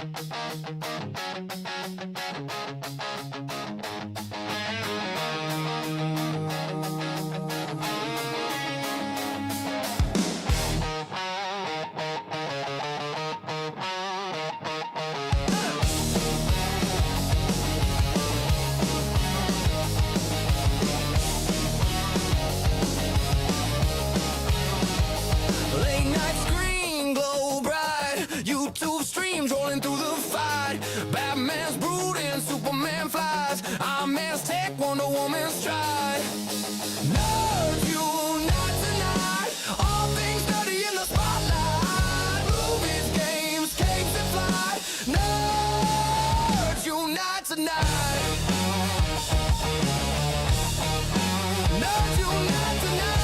Late night screen glow bright, YouTube streams rolling through the fight. Batman's brooding, Superman flies, Iron Man's tech, Wonder Woman's stride. Nerds unite tonight, all things dirty in the spotlight. Movies, games, capes and fly. Nerds unite tonight. Nerds unite tonight.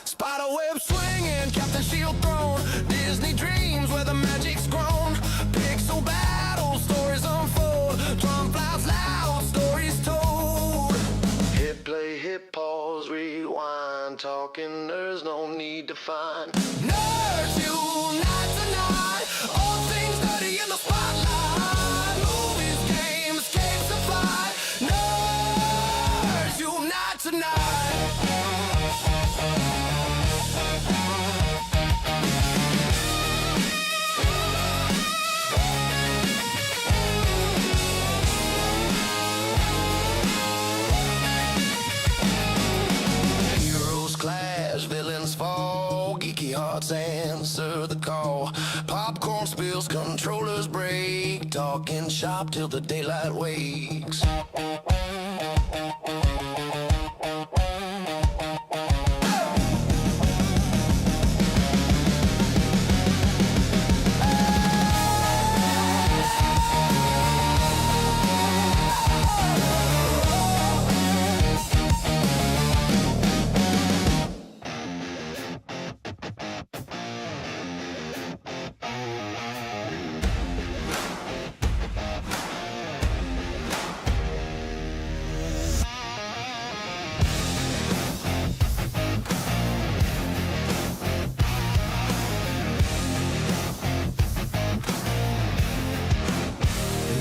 Spiderweb swinging, Captain Shield thrown, Disney dreams where the magic's grown. Pixel battle, stories unfold, drum flies loud, stories told. Hit play, hit pause, rewind, talking there's no need to find. Nerds unite tonight, all things dirty in the spotlight. Movies, games, capes and fly. Nerds unite tonight. Heroes clash, villains fall, geeky hearts answer the call. Popcorn spills, controllers break, talking shop till the daylight wakes.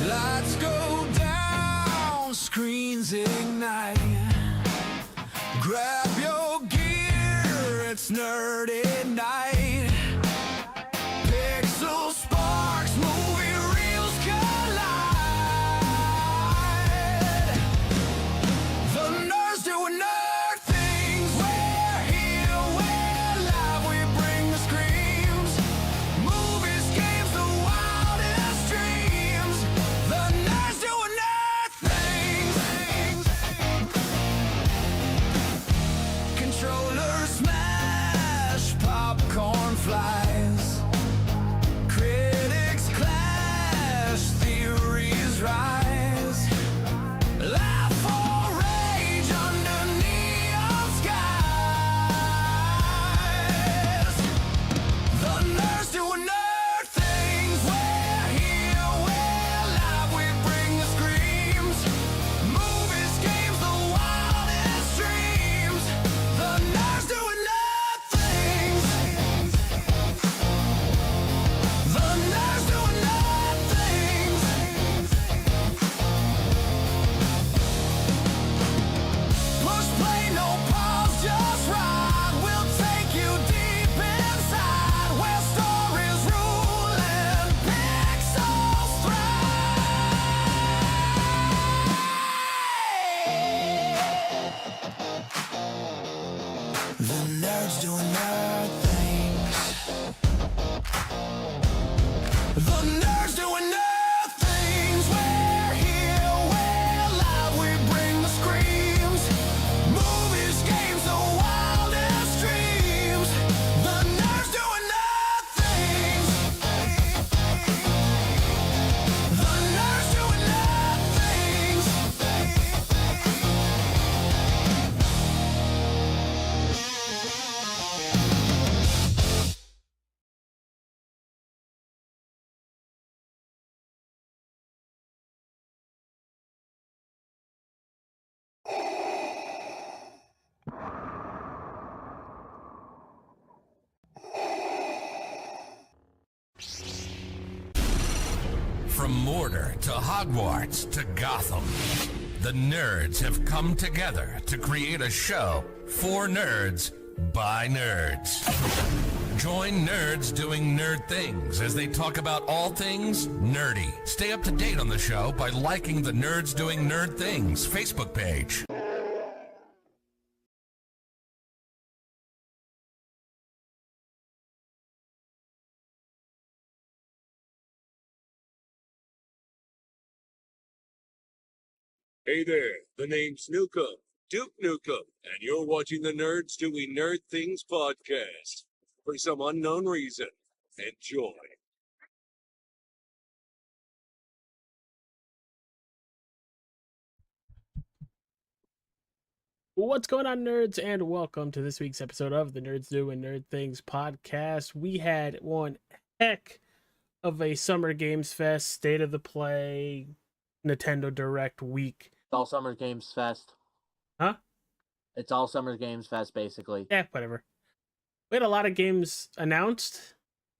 Lights go down, screens ignite. Grab your gear, it's nerdy night. Pixel sparks, movie reels collide. The nerds doing nerd things. We're here, we're live, we bring the screams. Movies, games, the wildest dreams. The nerds doing nerd things. Controller smash, popcorn From Mordor to Hogwarts to Gotham, the nerds have come together to create a show for nerds by nerds. Join nerds doing nerd things as they talk about all things nerdy. Stay up to date on the show by liking the Nerds Doing Nerd Things Facebook page. Hey there, the name's Nukem, Duke Nukem, and you're watching the Nerds Doing Nerd Things podcast. For some unknown reason, enjoy. What's going on, nerds, and welcome to this week's episode of the Nerds Doing Nerd Things podcast. We had one heck of a Summer Games Fest, State of the Play, Nintendo Direct week. All Summer Games Fest. Huh? It's all Summer Games Fest, basically. Yeah, whatever. We had a lot of games announced,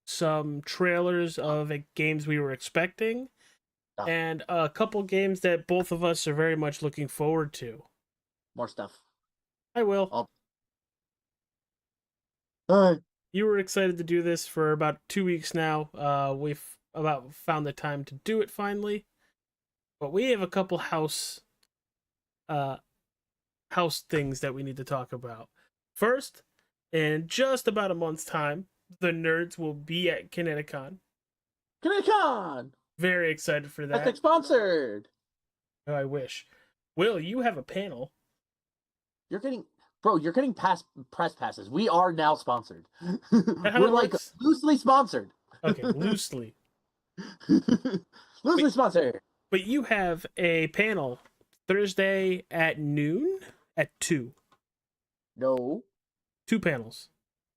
some trailers of games we were expecting, and a couple games that both of us are very much looking forward to. More stuff. I will. You were excited to do this for about 2 weeks now. We've about found the time to do it finally. But we have a couple house things that we need to talk about. First, in just about a month's time, the nerds will be at Kineticon. Kineticon! Very excited for that. That's sponsored! Oh, I wish. Will, you have a panel. You're getting press passes. We are now sponsored. We're like loosely sponsored. Okay, loosely. Loosely sponsored. But you have a panel Thursday at noon at 2. No. 2 panels.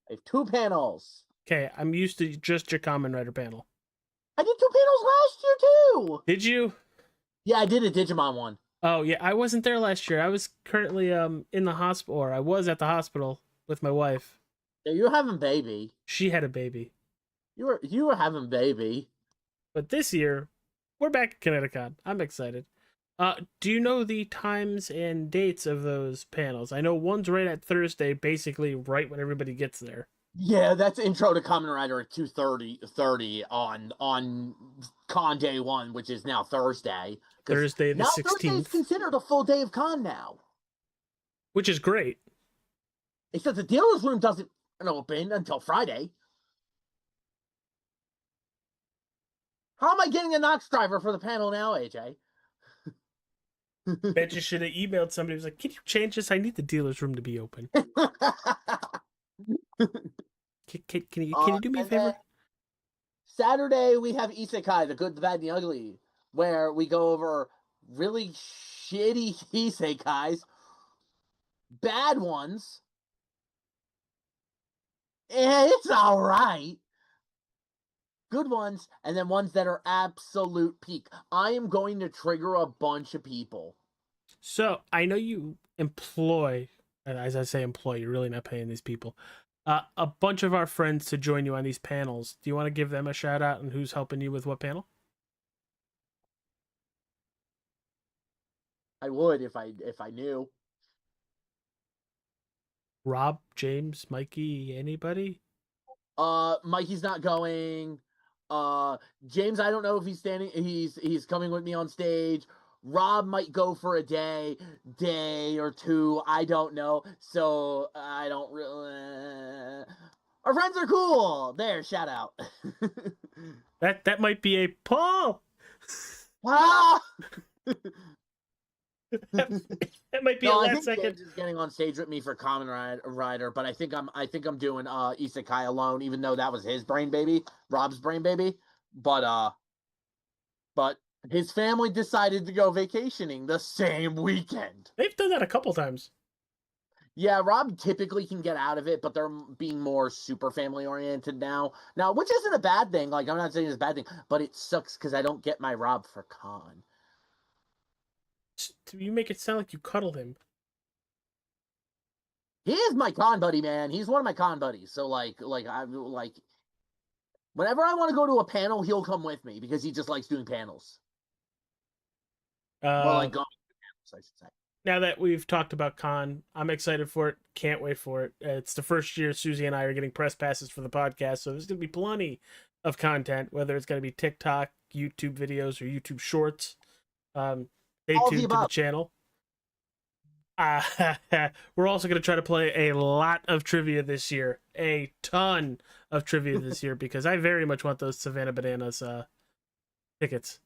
I have 2 panels. Okay, I'm used to just your Kamen Rider panel. I did 2 panels last year too. Did you? Yeah, I did a Digimon one. Oh yeah, I wasn't there last year. I was currently in the hospital, or I was at the hospital with my wife. Yeah, you were having baby. She had a baby. You were having baby. But this year, we're back at Kineticon. I'm excited. Do you know the times and dates of those panels? I know one's right at Thursday, basically right when everybody gets there. Yeah, that's intro to Kamen Rider at 2:30 on Con Day 1, which is now Thursday. Thursday the 16th. Thursday is considered a full day of con now. Which is great. Except the dealer's room doesn't open until Friday. How am I getting a Nox driver for the panel now, AJ? Bet you should have emailed somebody who was like, can you change this? I need the dealer's room to be open. Can you do me a favor? Saturday, we have Isekai, the Good, the Bad, and the Ugly, where we go over really shitty Isekais, bad ones, and it's alright. Good ones, and then ones that are absolute peak. I am going to trigger a bunch of people. So, I know you employ, and as I say employ, you're really not paying these people, a bunch of our friends to join you on these panels. Do you want to give them a shout out and who's helping you with what panel? I would if I knew. Rob, James, Mikey, anybody? Mikey's not going. James, I don't know if he's standing. He's coming with me on stage. Rob might go for a day or two. I don't know. So I don't really. Our friends are cool. There, shout out. That might be a Paul. Ah! That might be a last second. James is getting on stage with me for Kamen Rider, but I think I'm doing Isekai alone, even though that was his brain baby, Rob's brain baby. But his family decided to go vacationing the same weekend. They've done that a couple times. Yeah, Rob typically can get out of it, but they're being more super family oriented now. Now, which isn't a bad thing. Like, I'm not saying it's a bad thing, but it sucks because I don't get my Rob for con. You make it sound like you cuddle him. He is my con buddy, man. He's one of my con buddies. So like Whenever I want to go to a panel, he'll come with me because he just likes doing panels. Well, like going to panels, I should say. Now that we've talked about Con, I'm excited for it. Can't wait for it. It's the first year Susie and I are getting press passes for the podcast, so there's going to be plenty of content, whether it's going to be TikTok, YouTube videos, or YouTube Shorts. Stay All of the tuned to the above. channel. We're also going to try to play a lot of trivia this year. A ton of trivia this year, because I very much want those Savannah Bananas tickets.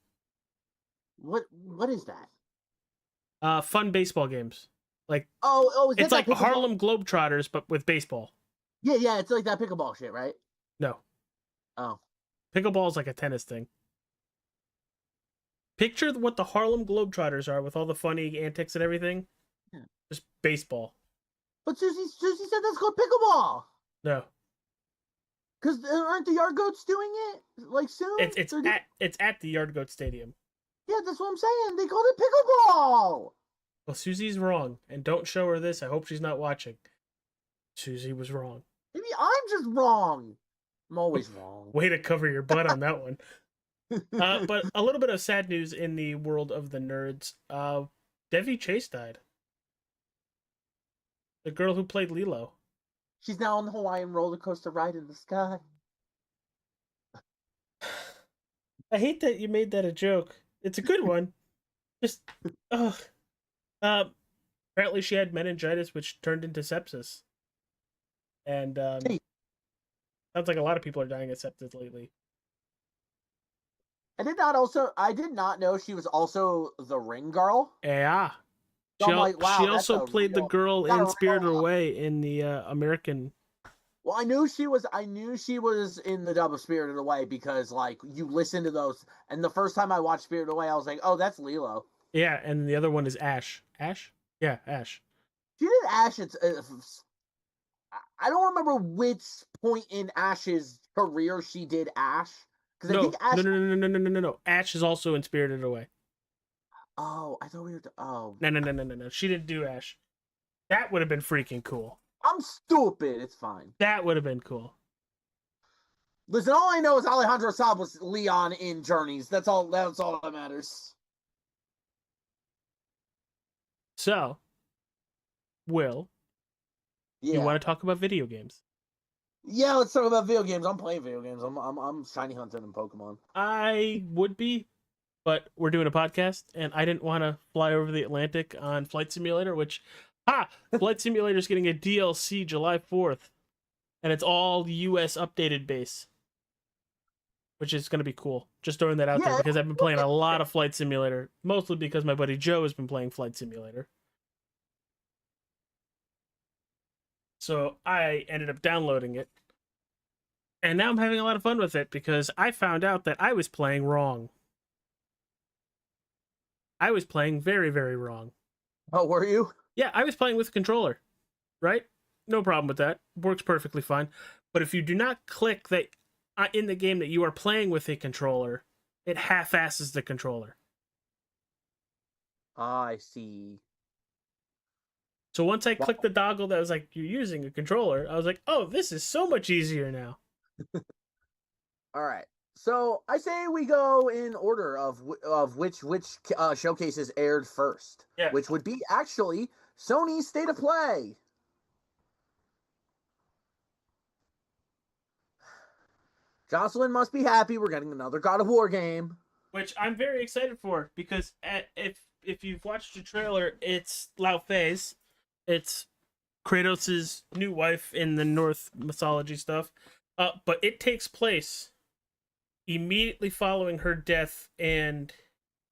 What is that? Fun baseball games. Like, Oh, is that it's like that pickleball? Harlem Globetrotters, but with baseball. Yeah, it's like that pickleball shit, right? No. Oh. Pickleball is like a tennis thing. Picture what the Harlem Globetrotters are with all the funny antics and everything. Yeah. Just baseball. But Susie said that's called pickleball. No. Because aren't the Yard Goats doing it like soon? It's at the Yard Goat Stadium. Yeah, that's what I'm saying. They called it pickleball. Well, Susie's wrong, and don't show her this. I hope she's not watching. Susie was wrong. Maybe I'm just wrong. I'm always wrong. Way to cover your butt on that one. But a little bit of sad news in the world of the nerds. Devi Chase died. The girl who played Lilo. She's now on the Hawaiian roller coaster ride in the sky. I hate that you made that a joke. It's a good one. Just, ugh. Apparently she had meningitis, which turned into sepsis. And Hey. sounds like a lot of people are dying of sepsis lately. I did not know she was also the Ring Girl. Yeah. So I'm like, wow, she that's also a played the real- girl got a in real- Spirited Away in the American. Well, I knew she was in the dub of Spirited Away because like you listen to those, and the first time I watched Spirited Away, I was like, oh, that's Lilo. Yeah, and the other one is Ash. Ash? Yeah, Ash. She did Ash. I don't remember which point in Ash's career she did Ash. Because I No, think Ash. no. Ash is also in Spirited Away. Oh, I thought we were. Oh, No. She didn't do Ash. That would have been freaking cool. I'm stupid. It's fine. That would have been cool. Listen, all I know is Alejandro Saab was Leon in Journeys. That's all. That's all that matters. So, Will, Yeah. you want to talk about video games? Yeah. Let's talk about video games. I'm playing video games. I'm shiny hunting and Pokemon. I would be, but we're doing a podcast, and I didn't want to fly over the Atlantic on Flight Simulator, which, Flight Simulator is getting a DLC July 4th, and it's all US updated base, which is going to be cool. Just throwing that out there Yeah. because I've been playing a lot of Flight Simulator, mostly because my buddy Joe has been playing Flight Simulator. So I ended up downloading it. And now I'm having a lot of fun with it because I found out that I was playing wrong. I was playing very, very wrong. Oh, were you? Yeah, I was playing with a controller, right? No problem with that. Works perfectly fine. But if you do not click that in the game that you are playing with a controller, it half-asses the controller. I see. So once I clicked the toggle that was like, you're using a controller, I was like, oh, this is so much easier now. All right. So I say we go in order of which showcases aired first. Yeah. Which would be actually Sony's State of Play. Jocelyn must be happy. We're getting another God of War game. Which I'm very excited for because if you've watched the trailer, it's Lao Fei's. It's Kratos' new wife in the Norse mythology stuff. But it takes place immediately following her death and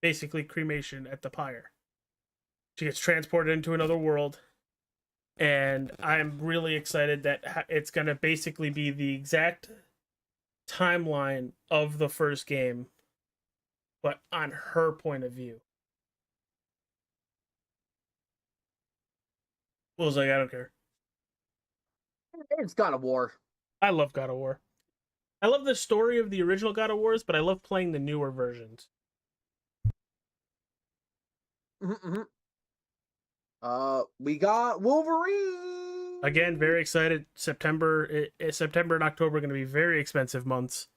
basically cremation at the pyre. She gets transported into another world. And I'm really excited that it's going to basically be the exact timeline of the first game, but on her point of view. Will's like, I don't care. It's God of War. I love God of War. I love the story of the original God of Wars, but I love playing the newer versions. Mm-hmm. We got Wolverine. Again, very excited. September and October are going to be very expensive months.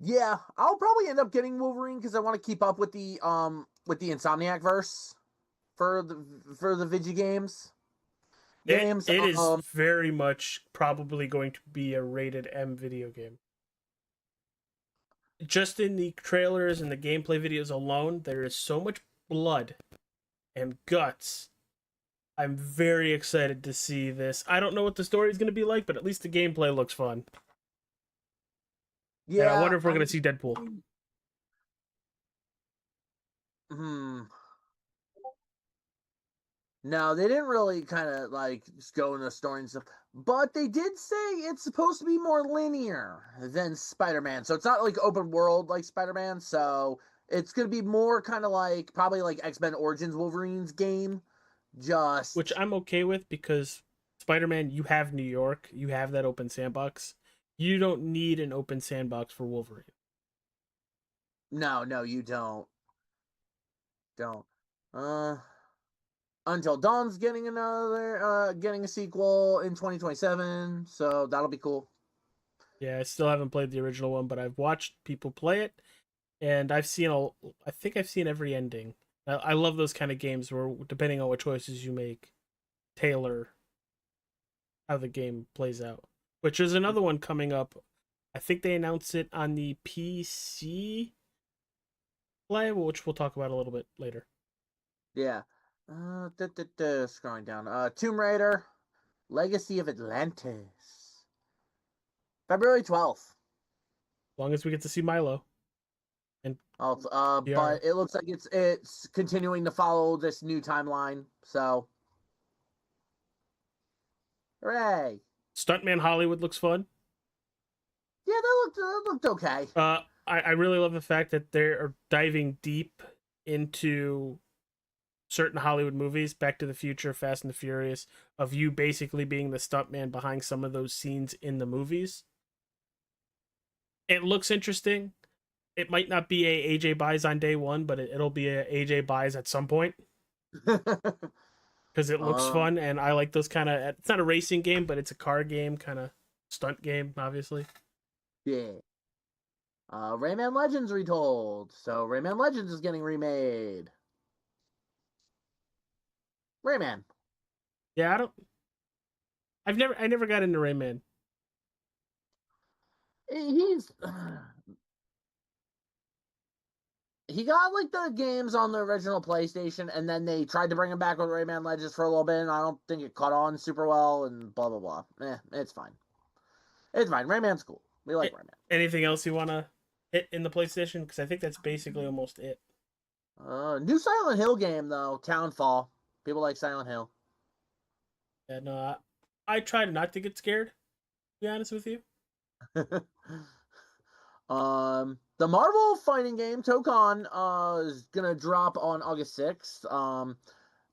Yeah, I'll probably end up getting Wolverine because I want to keep up with the Insomniac verse for the Vigi games. It is very much probably going to be a rated M video game. Just in the trailers and the gameplay videos alone, there is so much blood and guts. I'm very excited to see this. I don't know what the story is going to be like, but at least the gameplay looks fun. Yeah, and I wonder if we're going to see Deadpool. No, they didn't really kind of like just go into the story and stuff. But they did say it's supposed to be more linear than Spider-Man. So it's not like open world like Spider-Man. So it's going to be more kind of like probably like X-Men Origins Wolverine's game. Which I'm okay with because Spider-Man, you have New York. You have that open sandbox. You don't need an open sandbox for Wolverine. No, you don't. Until Dawn's getting getting a sequel in 2027, so that'll be cool. Yeah, I still haven't played the original one, but I've watched people play it, and I think I've seen every ending. I love those kind of games where, depending on what choices you make, tailor how the game plays out. Which is another one coming up. I think they announced it on the PC play, which we'll talk about a little bit later. Yeah. Scrolling down. Tomb Raider, Legacy of Atlantis. February 12th. As long as we get to see Milo. And but it looks like it's continuing to follow this new timeline. So, hooray! Stuntman Hollywood looks fun. Yeah, that looked okay. I really love the fact that they're diving deep into certain Hollywood movies, Back to the Future, Fast and the Furious, of you basically being the stuntman behind some of those scenes in the movies. It looks interesting. It might not be a AJ buys on day one, but it'll be a AJ buys at some point. Because it looks fun, and I like those kind of... It's not a racing game, but it's a car game, kind of stunt game, obviously. Yeah. Rayman Legends retold. So Rayman Legends is getting remade. Rayman. Yeah, I never got into Rayman. He got like the games on the original PlayStation, and then they tried to bring him back with Rayman Legends for a little bit, and I don't think it caught on super well, and blah blah blah. It's fine. It's fine. Rayman's cool. We like Rayman. Anything else you want to hit in the PlayStation? Because I think that's basically almost it. New Silent Hill game though, Townfall. People like Silent Hill. And I tried not to get scared, to be honest with you. The Marvel fighting game Tokon is gonna drop on August 6th.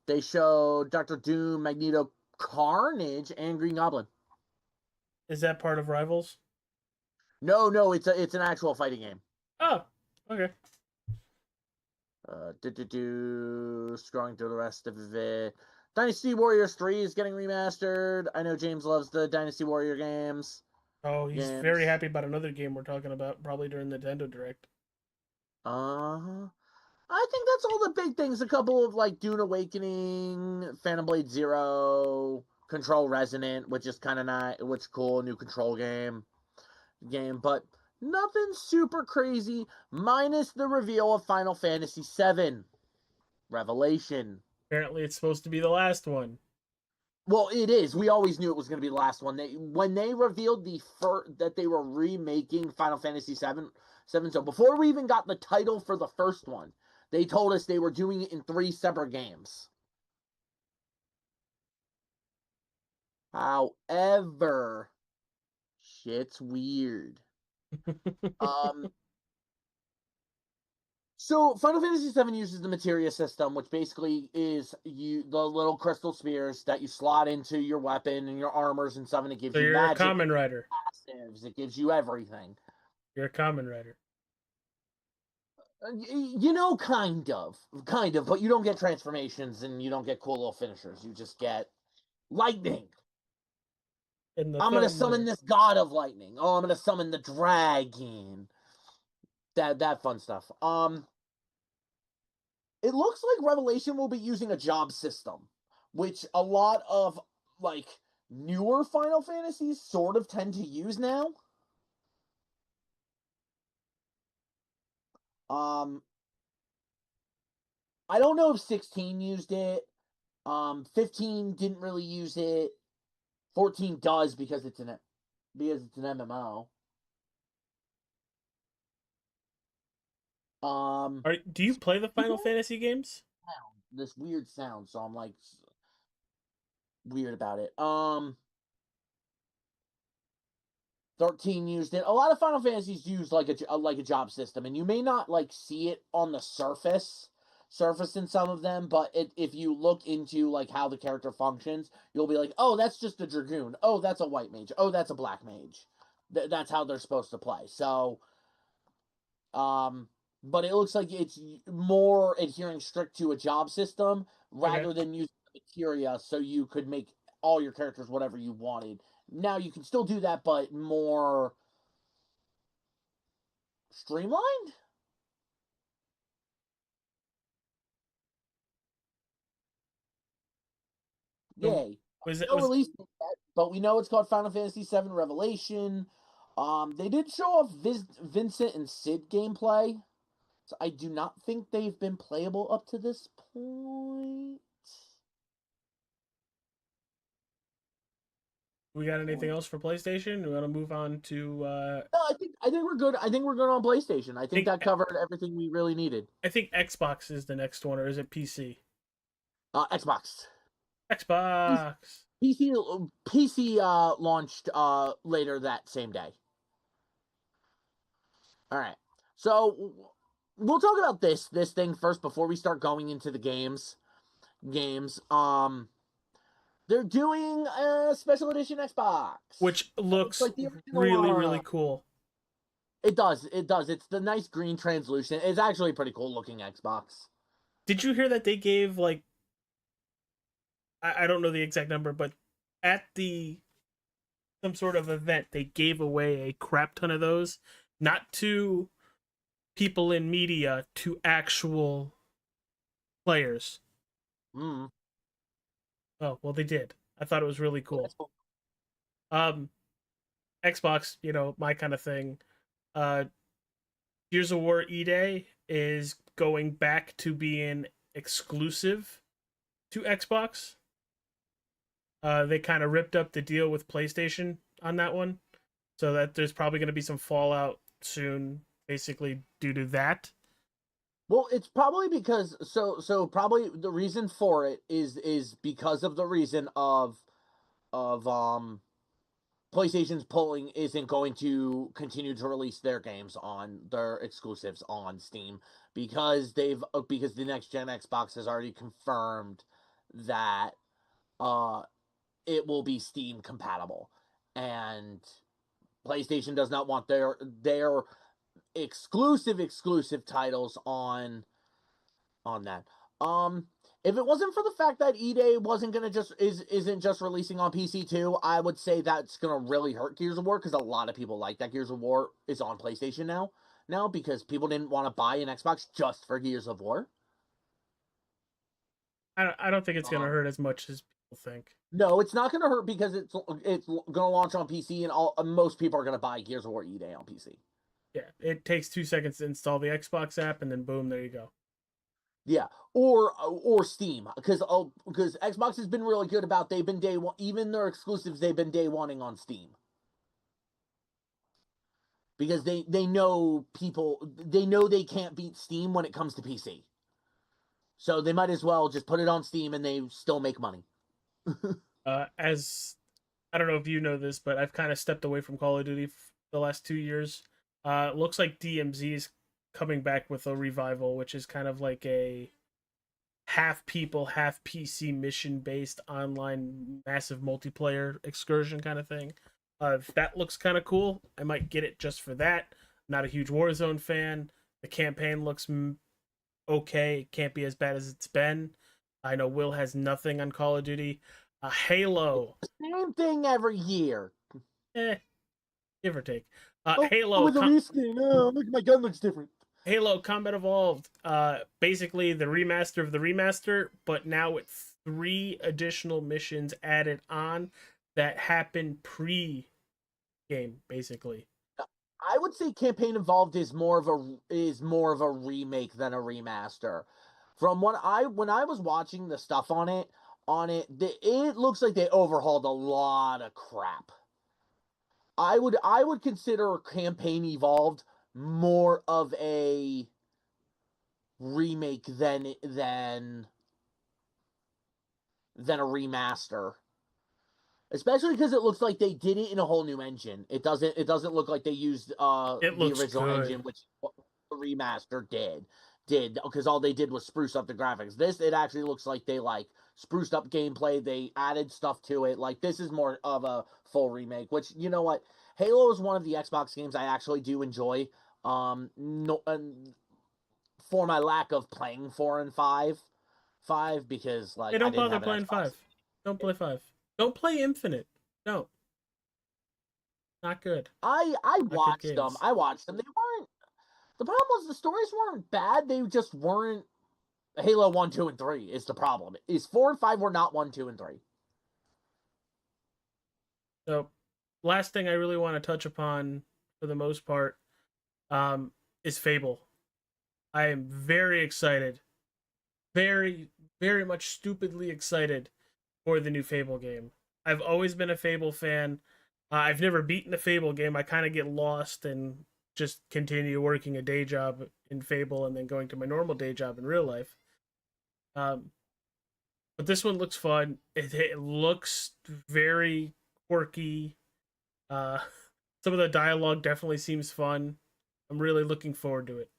They showed Doctor Doom, Magneto, Carnage, and Green Goblin. Is that part of Rivals? No, it's an actual fighting game. Oh, okay. Scrolling through the rest of it. Dynasty Warriors 3 is getting remastered. I know James loves the Dynasty Warrior games. Oh, he's very happy about another game we're talking about, probably during the Nintendo Direct. I think that's all the big things. A couple of like Dune Awakening, Phantom Blade Zero, Control Resonant, which is kind of nice, which is cool, new Control game, but nothing super crazy, minus the reveal of Final Fantasy VII Revelation. Apparently, it's supposed to be the last one. Well, it is. We always knew it was going to be the last one. When they revealed that they were remaking Final Fantasy VII, so before we even got the title for the first one, they told us they were doing it in 3 separate games. However, shit's weird. So Final Fantasy VII uses the Materia system, which basically is the little crystal spheres that you slot into your weapon and your armors and stuff, and it gives you magic. You're a Kamen Rider. Passives. It gives you everything. You're a Kamen Rider. Kind of, but you don't get transformations and you don't get cool little finishers. You just get lightning. I'm going to summon this god of lightning. Oh, I'm going to summon the dragon. that fun stuff. It looks like Revelation will be using a job system, which a lot of like newer Final Fantasies sort of tend to use now. I don't know if 16 used it. 15 didn't really use it. 14 does because it's an MMO. Do you play the Final Fantasy games? This weird sound, so I'm like weird about it. 13 used it. A lot of Final Fantasies use like a job system, and you may not like see it on the surface in some of them, but if you look into like how the character functions, you'll be like, oh, that's just a dragoon. Oh, that's a white mage. Oh, that's a black mage. That's how they're supposed to play. So, but it looks like it's more adhering strict to a job system rather than using materia, so you could make all your characters whatever you wanted. Now you can still do that, but more streamlined. Yay! No release date yet, but we know it's called Final Fantasy VII Revelation. They did show off Vincent and Sid gameplay. So I do not think they've been playable up to this point. We got anything else for PlayStation? We want to move on to No, I think we're good. I think we're good on PlayStation. I think that covered everything we really needed. I think Xbox is the next one, or is it PC? Xbox. Xbox. PC launched later that same day. All right. So we'll talk about this thing first before we start going into the games. They're doing a special edition Xbox, which looks like the original, really cool. It does. It's the nice green translucent. It's actually a pretty cool looking Xbox. Did you hear that they gave like I don't know the exact number, but at some sort of event they gave away a crap ton of those, not to people in media, to actual players. Oh, well, they did. I thought it was really cool. Xbox, my kind of thing. Gears of War E-Day is going back to being exclusive to Xbox. They kind of ripped up the deal with PlayStation on that one, so that there's probably going to be some fallout soon, basically due to that. Well, it's probably because so probably the reason for it is because of the reason of PlayStation's pulling isn't going to continue to release their games on their exclusives on Steam because the next gen Xbox has already confirmed that it will be Steam compatible, and PlayStation does not want their exclusive titles on that. If it wasn't for the fact that E-Day isn't just releasing on PC too, I would say that's gonna really hurt Gears of War because a lot of people like that Gears of War is on PlayStation now because people didn't want to buy an Xbox just for Gears of War. I don't think it's gonna hurt as much as people think. No, it's not gonna hurt because it's gonna launch on PC and most people are gonna buy Gears of War E-Day on PC. Yeah, it takes 2 seconds to install the Xbox app, and then boom, there you go. Yeah, or Steam, because Xbox has been really good about they've been day one, even their exclusives they've been day oneing on Steam. Because they know they can't beat Steam when it comes to PC. So they might as well just put it on Steam and they still make money. As I don't know if you know this, but I've kind of stepped away from Call of Duty the last 2 years. It looks like DMZ is coming back with a revival, which is kind of like a half people, half PC mission based online massive multiplayer excursion kind of thing. That looks kind of cool. I might get it just for that. Not a huge Warzone fan. The campaign looks okay. It can't be as bad as it's been. I know Will has nothing on Call of Duty. Halo. Same thing every year. Give or take. Halo, with the reskin. Oh, look, my gun looks different. Halo Combat Evolved, basically the remaster of the remaster, but now with 3 additional missions added on that happen pre-game, basically. I would say Campaign Evolved is more of a remake than a remaster. From when I was watching the stuff on it, it looks like they overhauled a lot of crap. I would consider Campaign Evolved more of a remake than a remaster. Especially because it looks like they did it in a whole new engine. It doesn't look like they used the original good. engine, which the remaster did because all they did was spruce up the graphics. It actually looks like they like spruced up gameplay. They added stuff to it. Like this is more of a full remake. Which, you know what, Halo is one of the Xbox games I actually do enjoy. No, for my lack of playing 4 and 5 because like Hey, don't I didn't bother have an playing Xbox. 5. Don't play 5. Don't play Infinite. No. Not good. I good watched them. games. I watched them. They weren't. The problem was the stories weren't bad. They just weren't. Halo 1, 2, and 3 is the problem. Is 4 and 5 were not 1, 2, and 3. So, last thing I really want to touch upon for the most part is Fable. I am very excited. Very, very much stupidly excited for the new Fable game. I've always been a Fable fan. I've never beaten a Fable game. I kind of get lost and just continue working a day job in Fable and then going to my normal day job in real life. But this one looks fun. It looks very quirky. Some of the dialogue definitely seems fun. I'm really looking forward to it.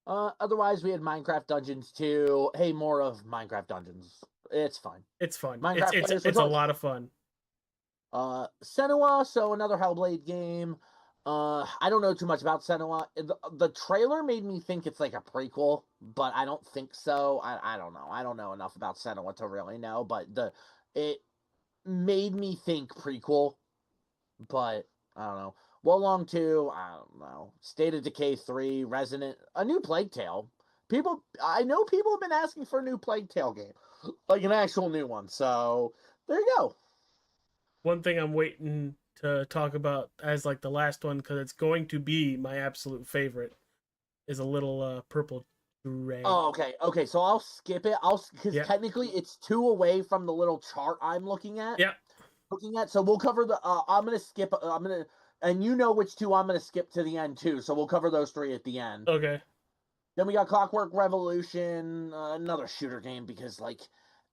Otherwise, we had Minecraft Dungeons 2. Hey, more of Minecraft Dungeons. It's fun. It's fun. Minecraft It's a lot of fun. Senua, so another Hellblade game. I don't know too much about Senua. The trailer made me think it's like a prequel, but I don't think so. I don't know. I don't know enough about Senua to really know, but it made me think prequel, but I don't know. Wolong 2, I don't know. State of Decay 3, Resident, a new Plague Tale. I know people have been asking for a new Plague Tale game, like an actual new one. So there you go. One thing I'm waiting to talk about as like the last one, because it's going to be my absolute favorite, is a little purple dragon. Oh, okay. So I'll skip it. Because technically it's 2 away from the little chart I'm looking at. Yeah. So we'll cover the. I'm gonna skip. And you know which 2 I'm gonna skip to the end too. So we'll cover those 3 at the end. Okay. Then we got Clockwork Revolution, another shooter game because like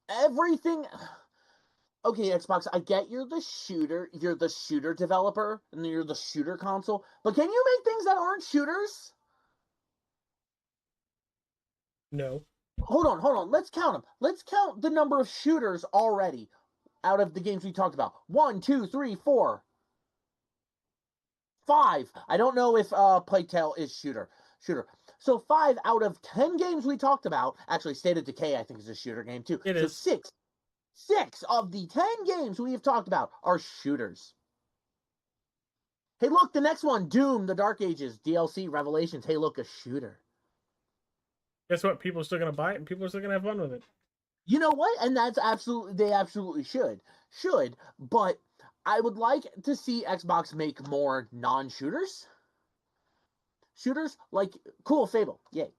everything. Okay, Xbox, I get you're the shooter developer, and you're the shooter console, but can you make things that aren't shooters? No. Hold on. Let's count them. Let's count the number of shooters already out of the games we talked about. 1, 2, 3, 4, 5. I don't know if Plague Tale is shooter. So 5 out of 10 games we talked about. Actually, State of Decay, I think, is a shooter game too. It is. 6 of the 10 games we have talked about are shooters. Hey, look, the next one, Doom, The Dark Ages, DLC, Revelations. Hey, look, a shooter. Guess what? People are still going to buy it, and people are still going to have fun with it. You know what? And they absolutely should. But I would like to see Xbox make more non-shooters. Shooters, like, cool, Fable, yay.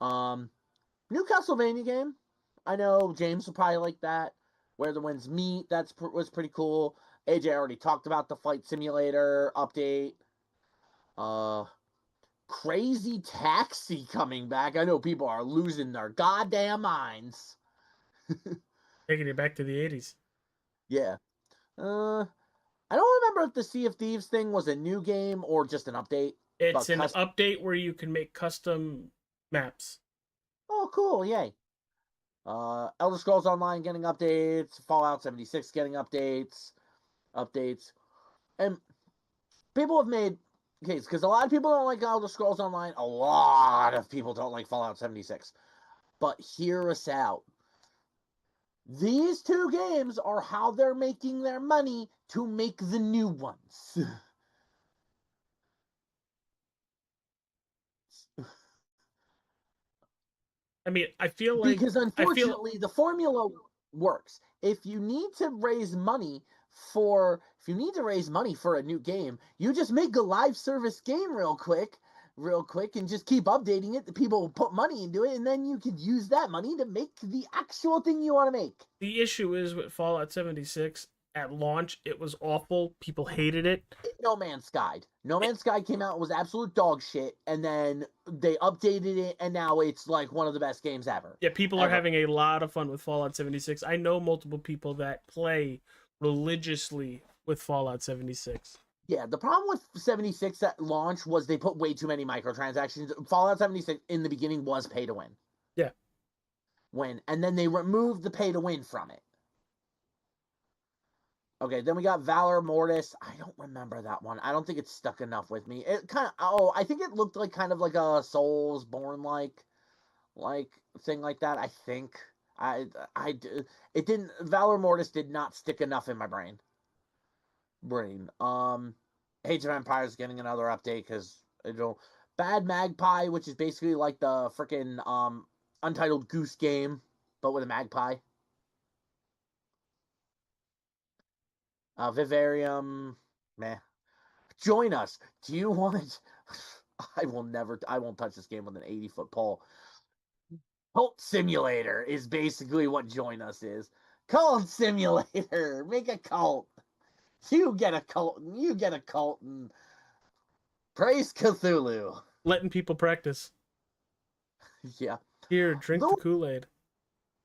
New Castlevania game. I know James will probably like that. Where the Winds Meet, was pretty cool. AJ already talked about the Flight Simulator update. Crazy Taxi coming back. I know people are losing their goddamn minds. Taking it back to the 80s. Yeah. I don't remember if the Sea of Thieves thing was a new game or just an update. It's an update where you can make custom maps. Oh, cool. Yay. Elder Scrolls Online getting updates. Fallout 76 getting updates. And people have made case because a lot of people don't like Elder Scrolls Online. A lot of people don't like Fallout 76. But hear us out. These 2 games are how they're making their money to make the new ones. I mean, I feel like Because unfortunately, the formula works. If you need to raise money for a new game, you just make a live service game real quick, and just keep updating it. The people will put money into it, and then you could use that money to make the actual thing you want to make. the issue is with Fallout 76 at launch, it was awful. People hated it. No Man's Sky. No Man's Sky came out and was absolute dog shit, and then they updated it, and now it's like one of the best games ever. Yeah, people Ever. are having a lot of fun with Fallout 76. I know multiple people that play religiously with Fallout 76. Yeah, the problem with 76 at launch was they put way too many microtransactions. Fallout 76 in the beginning was pay to win. Yeah. And then they removed the pay to win from it. Okay, then we got Valor Mortis. I don't remember that one. I don't think it's stuck enough with me. It kind of I think it looked like kind of like a Soulsborne like thing like that. I think it didn't. Valor Mortis did not stick enough in my brain. Age of Empires getting another update because Bad Magpie, which is basically like the freaking Untitled Goose Game, but with a magpie. Vivarium, meh. Join us. Do you want? I won't touch this game with an 80-foot pole. Cult Simulator is basically what Join Us is. Cult Simulator. Make a cult. You get a cult. And praise Cthulhu. Letting people practice. Yeah. Here, drink the Kool-Aid.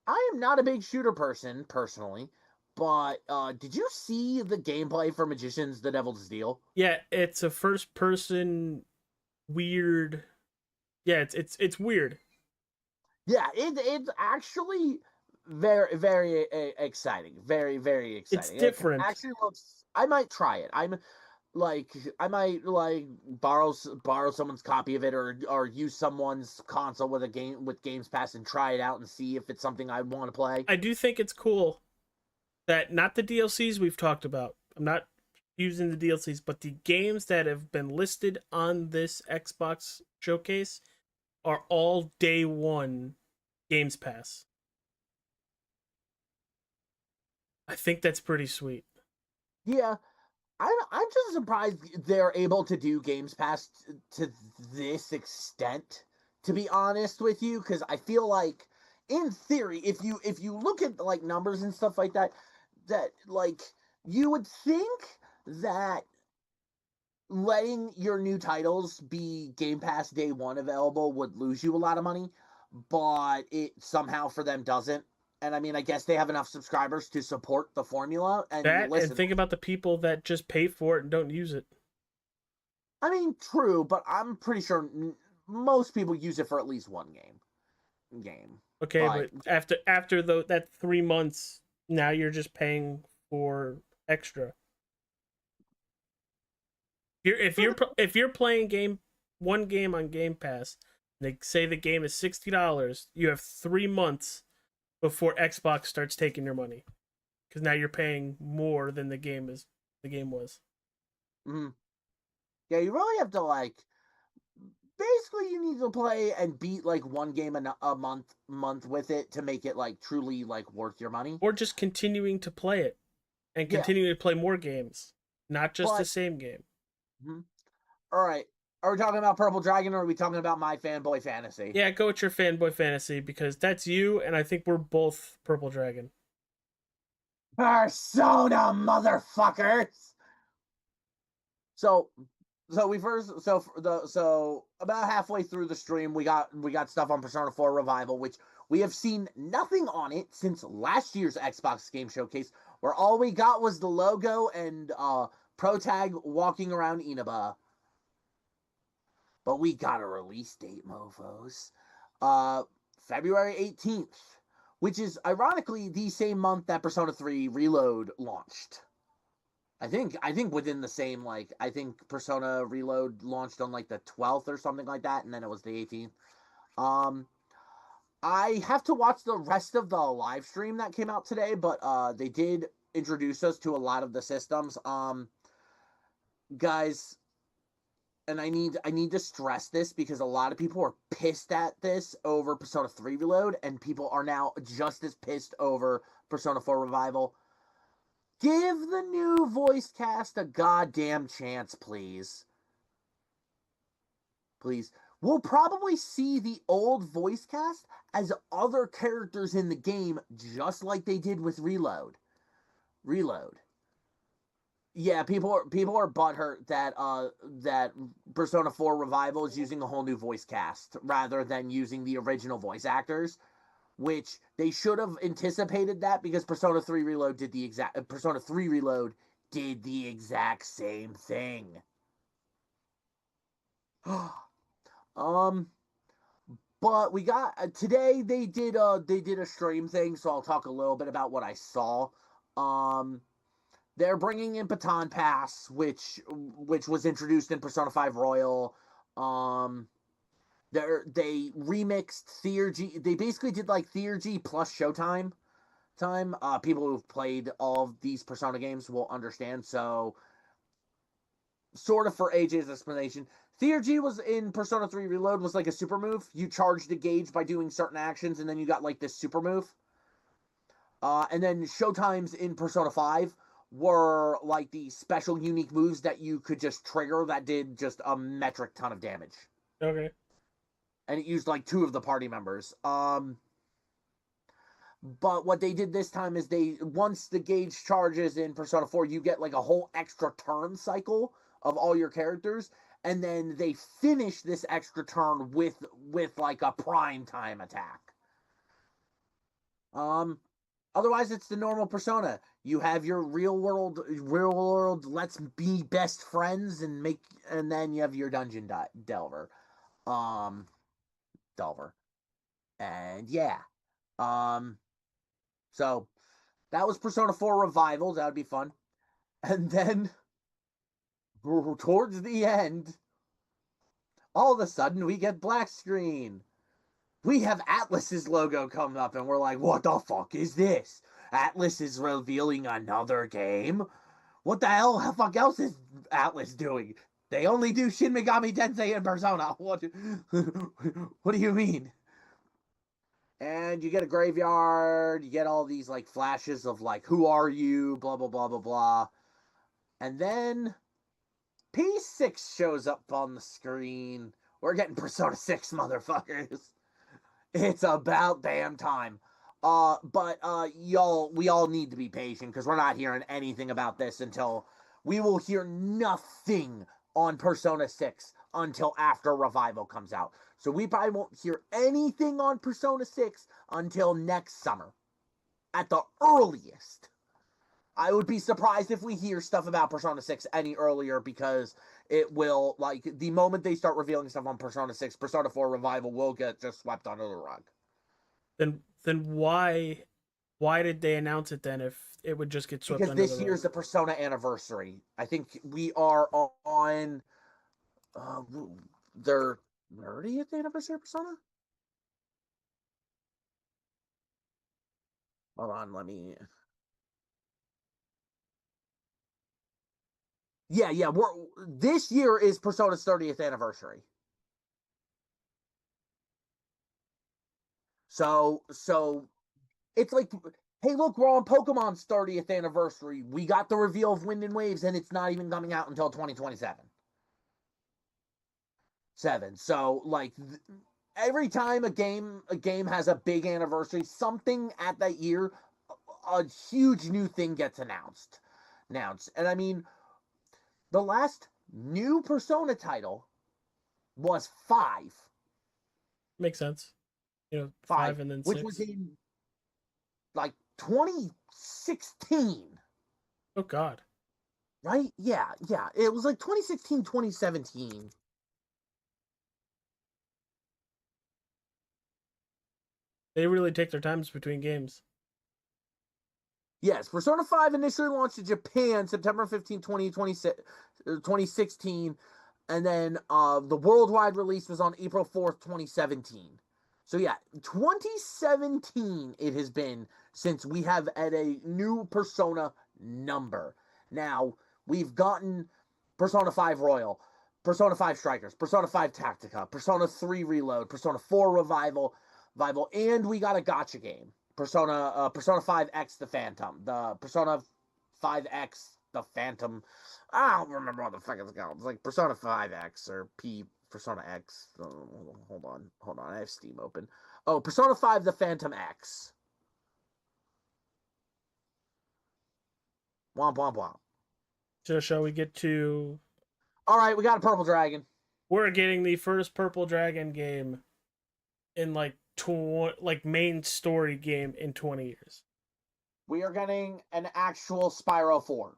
I am not a big shooter person, personally, but did you see the gameplay for Magicians: The Devil's Deal? Yeah, it's a first-person weird. Yeah, it's weird. Yeah, it's actually very, very exciting. Very, very exciting. It's different. It actually looks. I might try it. I might borrow someone's copy of it or use someone's console with Games Pass and try it out and see if it's something I want to play. I do think it's cool that not the DLCs we've talked about. I'm not using the DLCs, but the games that have been listed on this Xbox showcase are all day one Games Pass. I think that's pretty sweet. Yeah. I'm just surprised they're able to do Games Pass to this extent, to be honest with you, because I feel like, in theory, if you look at like numbers and stuff like that like you would think that letting your new titles be Game Pass day one available would lose you a lot of money, but it somehow for them doesn't. And I mean, I guess they have enough subscribers to support the formula. And and think about the people that just pay for it and don't use it. I mean, true, but I'm pretty sure most people use it for at least one game. Okay, but after that 3 months, now you're just paying for extra. If you're playing one game on Game Pass, they say the game is $60. You have 3 months before Xbox starts taking your money, because now you're paying more than the game was. Mm-hmm. Yeah, you really have to basically you need to play and beat like one game a month with it to make it like truly like worth your money, or just continuing to play it and continuing to play more games, not just the same game. Mm-hmm. All right. Are we talking about Purple Dragon, or are we talking about my Fanboy Fantasy? Yeah, go with your Fanboy Fantasy, because that's you, and I think we're both Purple Dragon. Persona, motherfuckers! So about halfway through the stream, we got stuff on Persona 4 Revival, which we have seen nothing on it since last year's Xbox Game Showcase, where all we got was the logo and Protag walking around Inaba. But we got a release date, mofos. February 18th, which is ironically the same month that Persona 3 Reload launched. I think within the same, I think Persona Reload launched on the 12th or something like that, and then it was the 18th. I have to watch the rest of the live stream that came out today, but they did introduce us to a lot of the systems. Guys, I need to stress this because a lot of people are pissed at this over Persona 3 Reload, and people are now just as pissed over Persona 4 Revival. Give the new voice cast a goddamn chance, please. Please. We'll probably see the old voice cast as other characters in the game, just like they did with Reload. Yeah, people are butthurt that Persona 4 Revival is using a whole new voice cast rather than using the original voice actors, which they should have anticipated that because Persona 3 Reload did the exact same thing. But we got today they did a stream thing, so I'll talk a little bit about what I saw. They're bringing in Baton Pass, which was introduced in Persona 5 Royal. They remixed Theurgy. They basically did like Theurgy plus Showtime. People who've played all of these Persona games will understand. So, sort of for AJ's explanation, Theurgy was in Persona 3 Reload was like a super move. You charged a gauge by doing certain actions, and then you got like this super move. And then Showtimes in Persona 5 were like the special unique moves that you could just trigger that did just a metric ton of damage. Okay. And it used like 2 of the party members. But what they did this time is once the gauge charges in Persona 4, you get like a whole extra turn cycle of all your characters, and then they finish this extra turn with like a prime time attack. Otherwise, it's the normal Persona. You have your real world. Let's be best friends and then you have your dungeon delver, and yeah, So that was Persona 4 Revival. That would be fun, and then towards the end, all of a sudden we get black screen. We have Atlus's logo coming up, and we're like, what the fuck is this? Atlus is revealing another game? What the hell fuck else is Atlus doing? They only do Shin Megami Tensei and Persona. What do you mean? And you get a graveyard, you get all these like flashes of like, who are you, blah, blah, blah, blah, blah. And then P6 shows up on the screen. We're getting Persona 6, motherfuckers. It's about damn time. But we all need to be patient because we're not hearing anything about this until we will hear nothing on Persona 6 until after Revival comes out. So we probably won't hear anything on Persona 6 until next summer at the earliest. I would be surprised if we hear stuff about Persona 6 any earlier because it will, like, the moment they start revealing stuff on Persona 6, Persona 4 Revival will get just swept under the rug. Then why did they announce it then if it would just get swept because under the rug? Because this year's the Persona anniversary. I think we are on their 30th anniversary of Persona? Hold on, let me... Yeah, this year is Persona's 30th anniversary. So it's like, hey, look, we're on Pokemon's 30th anniversary. We got the reveal of Wind and Waves, and it's not even coming out until 2027. So, like, every time a game has a big anniversary, something at that year, a huge new thing gets announced. And I mean, the last new Persona title was 5. Makes sense. 5 and then 6. Which was in, like, 2016. Oh, God. Right? Yeah. It was like 2016, 2017. They really take their times between games. Yes, Persona 5 initially launched in Japan September 15, 2016, and then the worldwide release was on April 4th, 2017. So yeah, 2017 it has been since we have had a new Persona number. Now, we've gotten Persona 5 Royal. Persona 5 Strikers, Persona 5 Tactica, Persona 3 Reload, Persona 4 Revival, and we got a gotcha game. Persona 5X The Phantom, the Persona 5X The Phantom. I don't remember what the fuck it's called. It's like Persona 5X or Persona X. Hold on. I have Steam open. Oh, Persona 5 The Phantom X. Womp womp womp. So shall we get to? All right, we got a Purple Dragon. We're getting the first Purple Dragon game in like main story game in 20 years. We are getting an actual Spyro 4.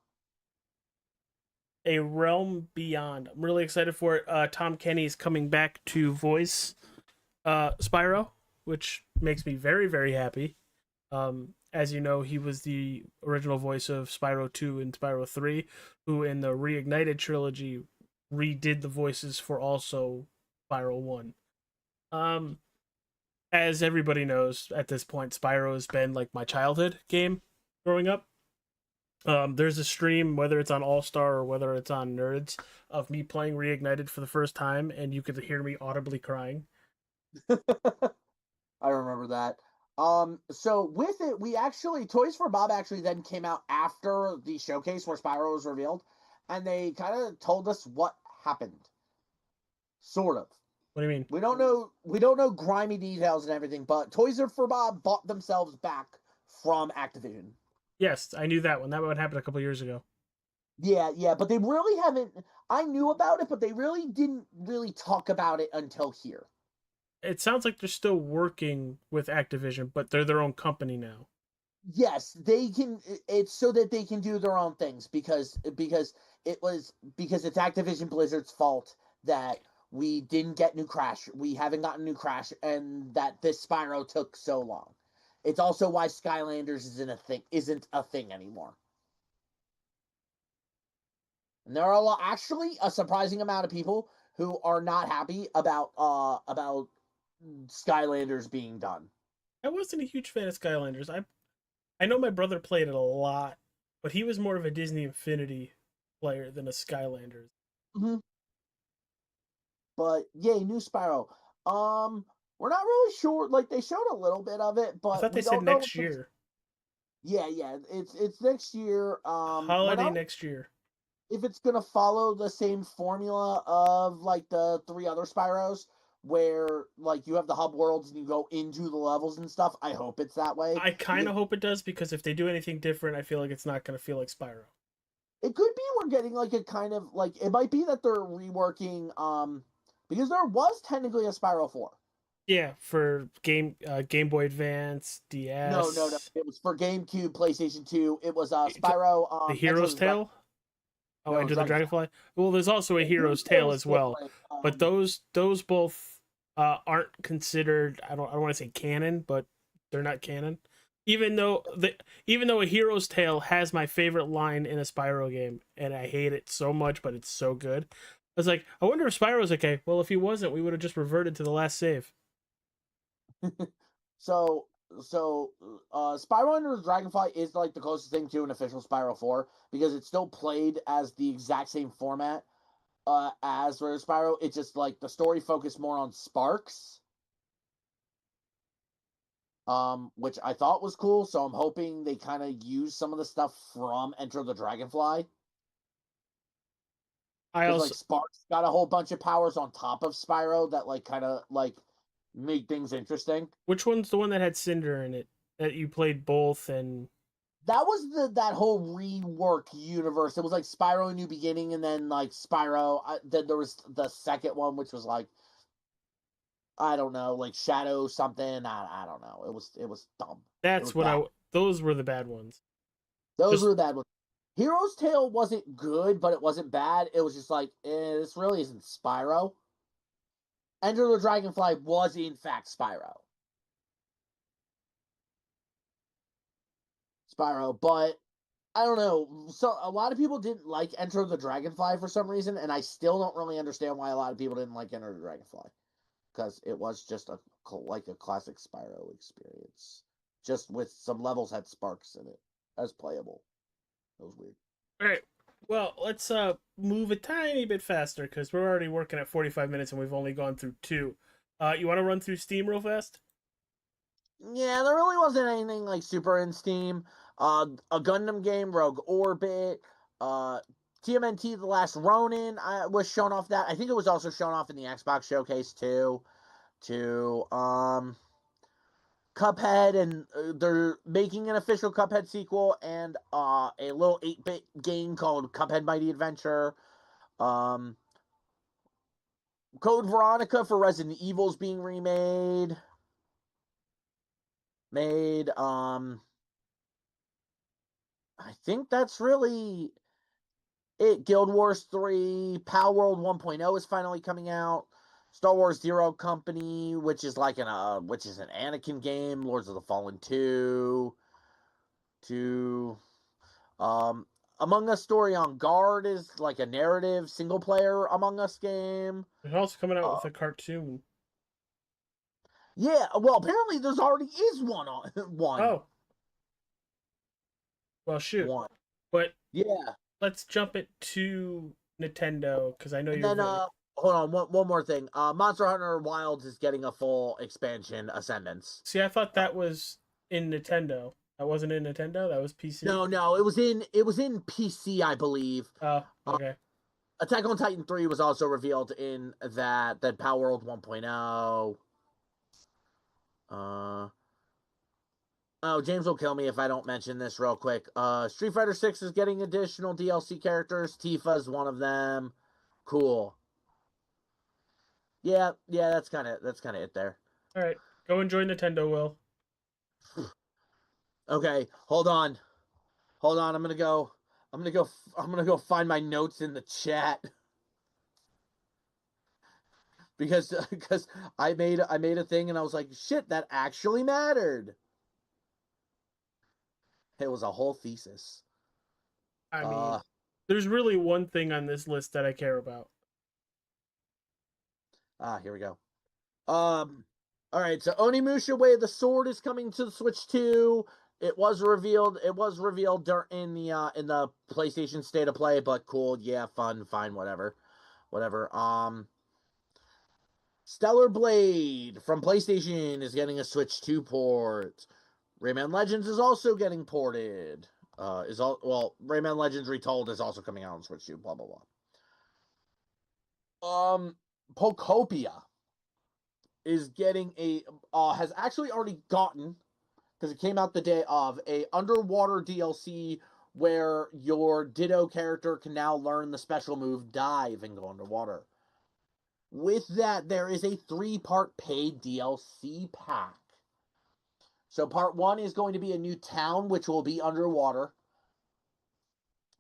A Realm Beyond. I'm really excited for it. Tom Kenny is coming back to voice Spyro, which makes me very, very happy. As you know, he was the original voice of Spyro 2 and Spyro 3, who in the Reignited trilogy redid the voices for also Spyro 1. As everybody knows at this point, Spyro has been like my childhood game growing up. There's a stream, whether it's on All Star or whether it's on Nerds, of me playing Reignited for the first time, and you could hear me audibly crying. I remember that. So with it, we actually Toys for Bob actually then came out after the showcase where Spyro was revealed, and they kind of told us what happened. Sort of. What do you mean? We don't know grimy details and everything, but Toys for Bob bought themselves back from Activision. Yes, I knew that one. That one happened a couple years ago. Yeah, but they really haven't. I knew about it, but they really didn't really talk about it until here. It sounds like they're still working with Activision, but they're their own company now. Yes, they can. It's so that they can do their own things because it's Activision Blizzard's fault that we didn't get New Crash. We haven't gotten New Crash, and that this Spyro took so long. It's also why Skylanders isn't a thing anymore. And there are actually a surprising amount of people who are not happy about Skylanders being done. I wasn't a huge fan of Skylanders. I know my brother played it a lot, but he was more of a Disney Infinity player than a Skylanders. Mm-hmm. But yay, new Spyro. We're not really sure. Like they showed a little bit of it, but I thought they said next year. Yeah, it's next year. Holiday next year. If it's gonna follow the same formula of like the 3 other Spyros, where like you have the hub worlds and you go into the levels and stuff, I hope it's that way. I kind of hope it does, because if they do anything different, I feel like it's not gonna feel like Spyro. It could be we're getting like a kind of like it might be that they're reworking because there was technically a Spyro 4. Yeah, for Game Boy Advance, DS. No. It was for GameCube, PlayStation 2. It was Spyro. The Hero's Tale. Oh, Enter the Dragonfly. Well, there's also a Hero's Tale as well, but those both aren't considered. I don't want to say canon, but they're not canon. Even though a Hero's Tale has my favorite line in a Spyro game, and I hate it so much, but it's so good. I was like, I wonder if Spyro's okay. Well, if he wasn't, we would have just reverted to the last save. So Spyro Under the Dragonfly is like the closest thing to an official Spyro 4 because it's still played as the exact same format as Rare Spyro. It's just like the story focused more on Sparks, which I thought was cool. So I'm hoping they kind of use some of the stuff from Enter the Dragonfly. Like Sparks got a whole bunch of powers on top of Spyro that like kind of like make things interesting. Which one's the one that had Cinder in it? That you played both, and that was that whole rework universe. It was like Spyro New Beginning, and then like Spyro. Then there was the second one, which was like I don't know, like Shadow something. I don't know. It was dumb. That's what those were the bad ones. Those were the bad ones. Hero's Tale wasn't good, but it wasn't bad. It was just like this really isn't Spyro. Enter the Dragonfly was in fact Spyro, but I don't know. So a lot of people didn't like Enter the Dragonfly for some reason, and I still don't really understand why a lot of people didn't like Enter the Dragonfly, because it was just a classic Spyro experience, just with some levels had Sparks in it as playable. It was weird. All right, Well, let's move a tiny bit faster because we're already working at 45 minutes and we've only gone through two. You want to run through Steam real fast? Yeah, there really wasn't anything like super in Steam. A Gundam game, Rogue Orbit, uh, TMNT: The Last Ronin, was shown off that. I think it was also shown off in the Xbox showcase too. Cuphead, and they're making an official Cuphead sequel, and a little 8-bit game called Cuphead Mighty Adventure. Um, Code Veronica for Resident Evil is being remade. I think that's really it. Guild Wars 3, Power World 1.0 is finally coming out. Star Wars Zero Company, which is like which is an Anakin game. Lords of the Fallen 2. Among Us Story on Guard is like a narrative single player Among Us game. They're also coming out Uh, with a cartoon. yeah, well, apparently there's already is one on one. Oh, well, shoot. One. But Yeah. let's jump it to Nintendo because I know And you're. then hold on, one more thing. Monster Hunter Wilds is getting a full expansion, Ascendance. See, I thought that was in Nintendo. That wasn't in Nintendo. That was PC. No, it was in PC, I believe. Oh, okay. Attack on Titan 3 was also revealed in that Power World 1.0. Oh, James will kill me if I don't mention this real quick. Street Fighter 6 is getting additional DLC characters. Tifa is one of them. Cool. Yeah, that's kind of it there. All right, go enjoy Nintendo, Will. Okay, hold on. I'm gonna go find my notes in the chat. because I made a thing and I was like, shit, that actually mattered. It was a whole thesis. I mean, there's really one thing on this list that I care about. Here we go. All right, so Onimusha Way of the Sword is coming to the Switch 2. It was revealed in the PlayStation State of Play, but cool, yeah, fun, fine, whatever. Stellar Blade from PlayStation is getting a Switch 2 port. Rayman Legends is also getting ported. Rayman Legends Retold is also coming out on Switch 2, blah blah blah. Pokopia is getting has actually already gotten, because it came out the day of, a underwater DLC where your Ditto character can now learn the special move Dive and go underwater. With that, there is a 3-part paid DLC pack. So part 1 is going to be a new town, which will be underwater.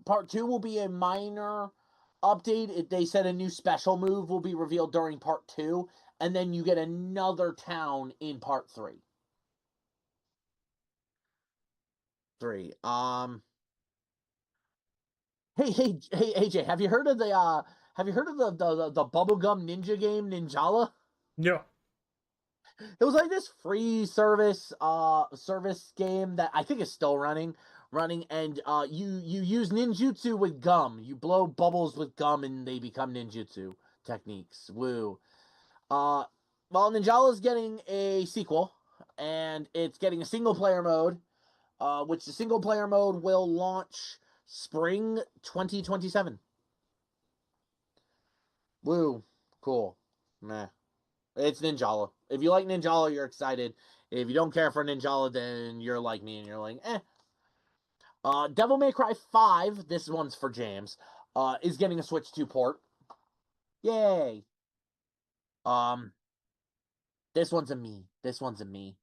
Part 2 will be a minor update. They said a new special move will be revealed during part 2, and then you get another town in part 3. Hey, AJ, have you heard of the bubblegum ninja game Ninjala? No. It was like this free service game that I think is still running, and you use ninjutsu with gum. You blow bubbles with gum and they become ninjutsu techniques. Woo. Well, Ninjala is getting a sequel, and it's getting a single player mode, which the single player mode will launch spring 2027. Woo. Cool. Meh. It's Ninjala. If you like Ninjala, you're excited. If you don't care for Ninjala, then you're like me and you're like, eh. Devil May Cry 5, this one's for James, is getting a Switch 2 port. Yay. This one's a me.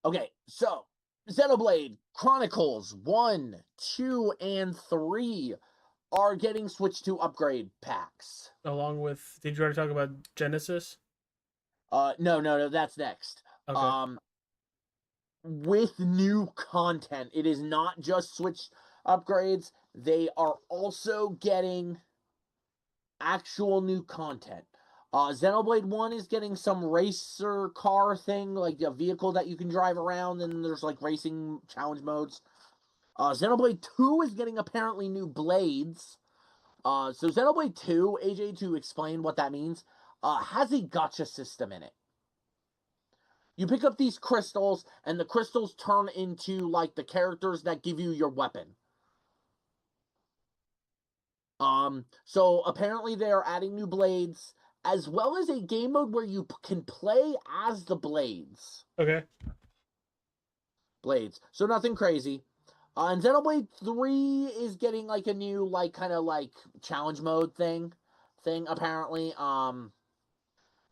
Okay, so Xenoblade Chronicles 1, 2, and 3 are getting Switch 2 upgrade packs. Along with, did you already talk about Genesis? No, that's next. Okay. With new content. It is not just Switch upgrades. They are also getting actual new content. Xenoblade 1 is getting some racer car thing, like a vehicle that you can drive around, and there's like racing challenge modes. Xenoblade 2 is getting apparently new blades. So Xenoblade 2, AJ, to explain what that means, has a gacha system in it. You pick up these crystals, and the crystals turn into, like, the characters that give you your weapon. So apparently they are adding new blades, as well as a game mode where you can play as the blades. Okay. Blades. So nothing crazy. And Xenoblade 3 is getting, like, a new, like, kind of, like, challenge mode thing, apparently.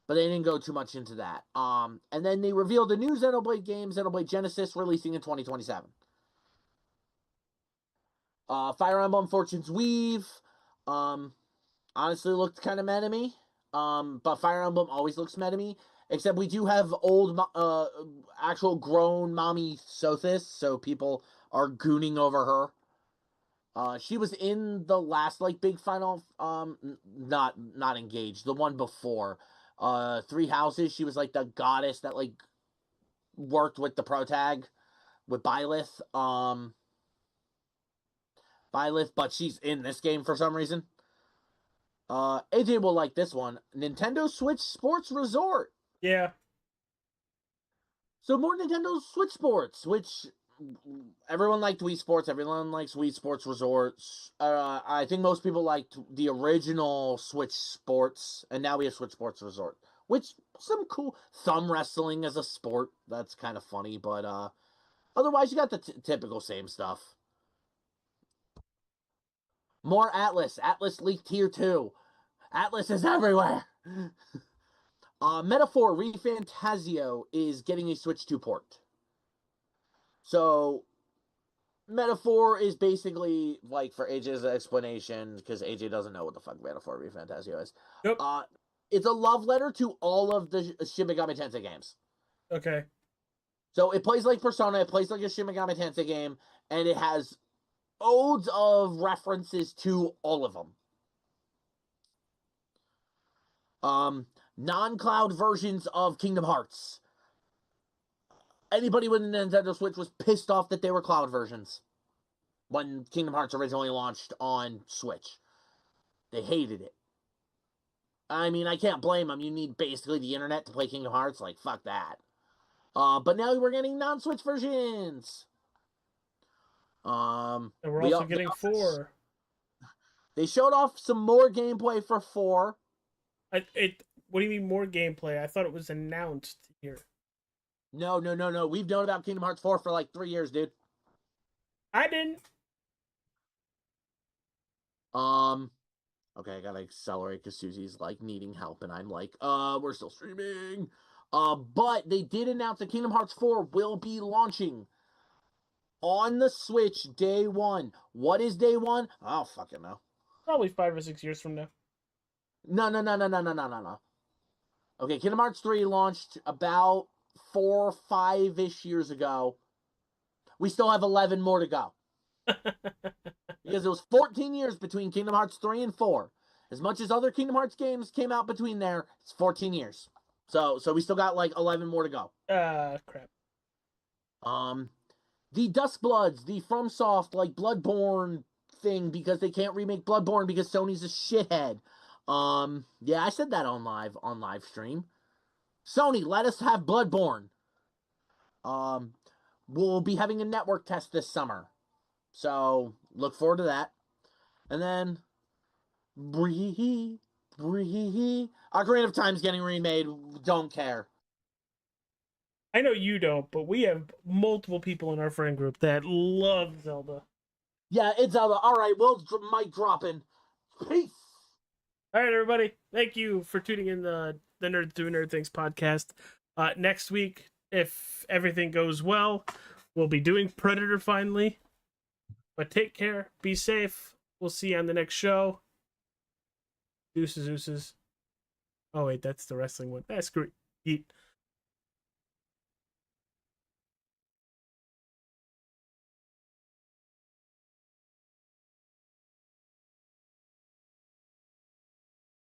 But they didn't go too much into that. And then they revealed a new Xenoblade game, Xenoblade Genesis, releasing in 2027. Fire Emblem Fortune's Weave, honestly looked kind of meh to me. But Fire Emblem always looks meh to me. Except we do have old, actual grown mommy Sothis, so people are gooning over her. She was in the last, like, big final, not engaged, the one before. Three Houses, she was, like, the goddess that, like, worked with the protag, with Byleth, but she's in this game for some reason. AJ will like this one. Nintendo Switch Sports Resort. Yeah. So more Nintendo Switch Sports, which everyone liked Wii Sports. Everyone likes Wii Sports Resorts. I think most people liked the original Switch Sports, and now we have Switch Sports Resort, which some cool thumb wrestling as a sport. That's kind of funny, but otherwise you got the typical same stuff. More Atlas. Atlas leaked here too. Atlas is everywhere. Metaphor ReFantazio is getting a Switch 2 port. So, Metaphor is basically, like, for AJ's explanation, because AJ doesn't know what the fuck Metaphor ReFantazio is. Nope. It's a love letter to all of the Shin Megami Tensei games. Okay. So, it plays like Persona, it plays like a Shin Megami Tensei game, and it has odes of references to all of them. Non-cloud versions of Kingdom Hearts. Anybody with a Nintendo Switch was pissed off that they were cloud versions when Kingdom Hearts originally launched on Switch. They hated it. I mean, I can't blame them. You need basically the internet to play Kingdom Hearts. Like, fuck that. But now we're getting non-Switch versions. And we're also getting 4. They showed off some more gameplay for 4. What do you mean more gameplay? I thought it was announced here. No. We've known about Kingdom Hearts 4 for like 3 years, dude. I didn't. Okay, I gotta accelerate because Susie's, like, needing help, and I'm like, we're still streaming. But they did announce that Kingdom Hearts 4 will be launching on the Switch day 1. What is day 1? I don't fucking know. Probably 5 or 6 years from now. No. Okay, Kingdom Hearts 3 launched about 4 or 5-ish years ago. We still have 11 more to go. Because it was 14 years between Kingdom Hearts 3 and 4. As much as other Kingdom Hearts games came out between there, it's 14 years. So we still got like 11 more to go. Crap. The Duskbloods, the FromSoft, like, Bloodborne thing, because they can't remake Bloodborne because Sony's a shithead. Yeah, I said that on live stream. Sony, let us have Bloodborne. We'll be having a network test this summer. So, look forward to that. And then, Ocarina of Time's getting remade. Don't care. I know you don't, but we have multiple people in our friend group that love Zelda. Yeah, it's Zelda. Alright, well, mic dropping. Peace! Alright, everybody. Thank you for tuning in the Nerds Do Nerd Things podcast. Next week, if everything goes well, we'll be doing Predator finally. But take care. Be safe. We'll see you on the next show. Deuces. Oh, wait, that's the wrestling one. Screw it. Yeet.